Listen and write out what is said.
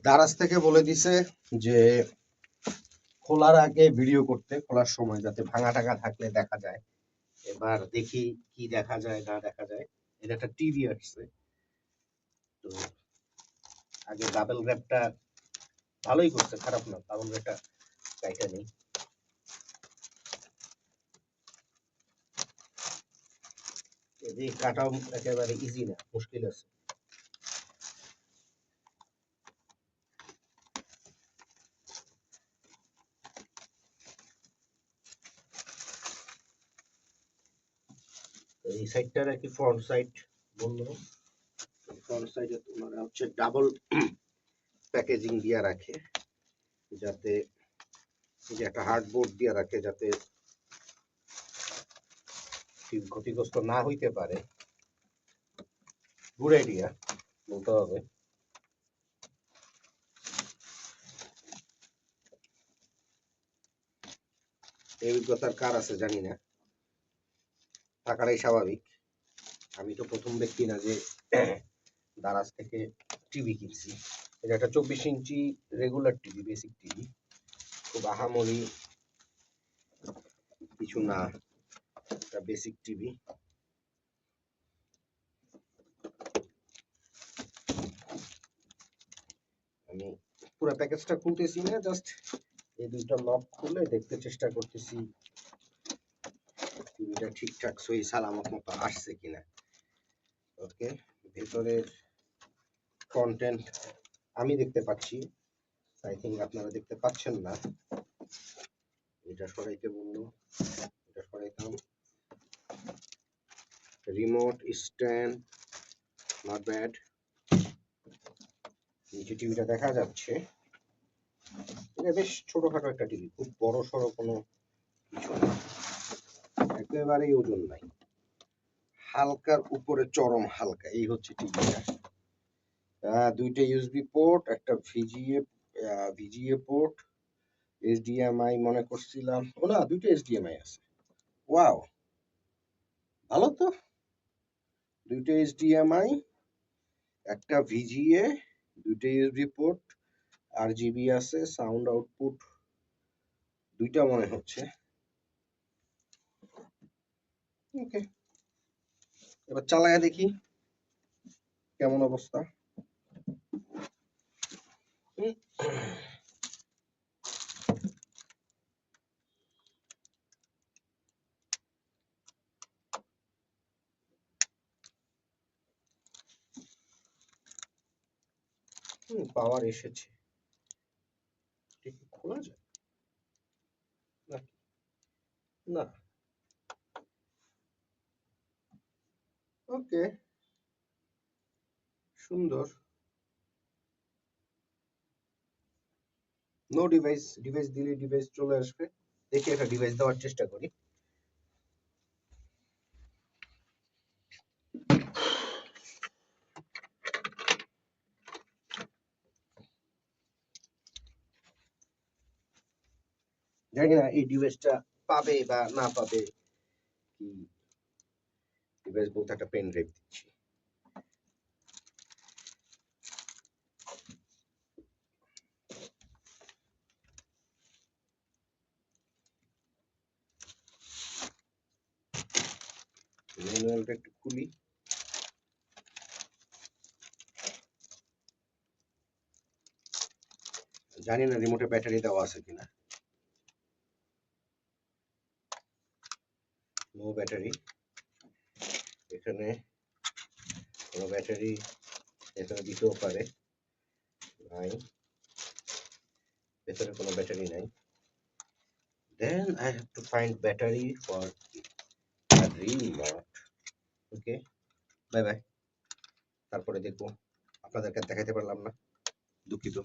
দারাজ থেকে বলে দিছে যে খোলার আগে ভিডিও করতে, খোলার সময় যাতে ভাঙা টাঙা থাকলে দেখা যায়। এবার দেখি কি দেখা যায় না দেখা যায়। এটা একটা টিভি আসছে, তো আগে ডাবল র্যাপটা ভালোই করছে, খারাপ না, ডাবল র্যাপটা কাইটা নেই। এই কাটাও একেবারে ইজি না, মুশকিল আছে। এই সাইডটা নাকি ফ্রন্ট সাইড বললো, ফ্রন্ট সাইডে ওনারা হচ্ছে ডাবল প্যাকেজিং দিয়ে রাখে, যাতে যে একটা হার্ডবোর্ড দিয়ে রাখে যাতে ক্ষতিগ্রস্ত না হইতে পারে। গুড আইডিয়া বলতে হবে। এই অভিজ্ঞতার কার আছে জানি না, থাকাটাই স্বাভাবিক। আমি তো প্রথম ব্যক্তি না যে দারাজ থেকে টিভি কিনছি। এটা একটা 24 ইঞ্চি রেগুলার টিভি, বেসিক টিভি, খুব আহামরি কিছু না, একটা বেসিক টিভি। আমি পুরো প্যাকেজটা খুলতেছি না, জাস্ট এই দুইটা লক খুলে দেখতে চেষ্টা করতেছি টিভিটা ঠিকঠাক সহি সালামত মতো আসছে কিনা। ওকে, ভেতরের কন্টেন্ট আমি দেখতে পাচ্ছি, আই থিঙ্ক আপনারা দেখতে পাচ্ছেন না। এটা সরাইতে বললো, এটা সরাইতাম। Remote stand, not bad. নিচে টিভিটা দেখা যাচ্ছে, এটা বেশ ছোটখাটো একটা টিভি, খুব বড় সড়ো কোনো কিছু না, একেবারেই ওজন নাই, হালকার উপরে চরম হালকা, এই হচ্ছে টিভিটা। দুইটা ইউএসবি পোর্ট, একটা ভিজিএ পোর্ট, এইচডিএমআই মনে করছিলাম, ও না, দুইটা এইচডিএমআই আছে। ওয়াও, ভালো তো, দুইটা এইচডিএমআই, একটা ভিজিএ, দুইটা ইউএসবি পোর্ট, আরজিবি আছে, সাউন্ড আউটপুট দুইটা মনে হচ্ছে। ওকে, এবার চালায়া দেখি কেমন অবস্থা। পাওয়ার এসেছে, খোলা যায় না? ওকে, সুন্দর। নো ডিভাইস, ডিভাইস দিলে ডিভাইস চলে আসবে। দেখি একটা ডিভাইস দেওয়ার চেষ্টা করি। জানি না এই ডিভাইসটা পাবে বা না পাবে। কি ডিভাইস বলতে একটা পেন ড্রাইভ দিচ্ছি। ম্যানুয়ালটা একটু খুলি। জানি না রিমোটে ব্যাটারি দেওয়া আছে কিনা। নো ব্যাটারি, এখানে কোনো ব্যাটারি এখানে দিতেও পারে, নাই, ভেতরে কোনো ব্যাটারি নাই। Then I have to find battery for a remote. Okay, bye bye. তারপরে দেখবো, আপনাদেরকে দেখাতে পারলাম না, দুঃখিত।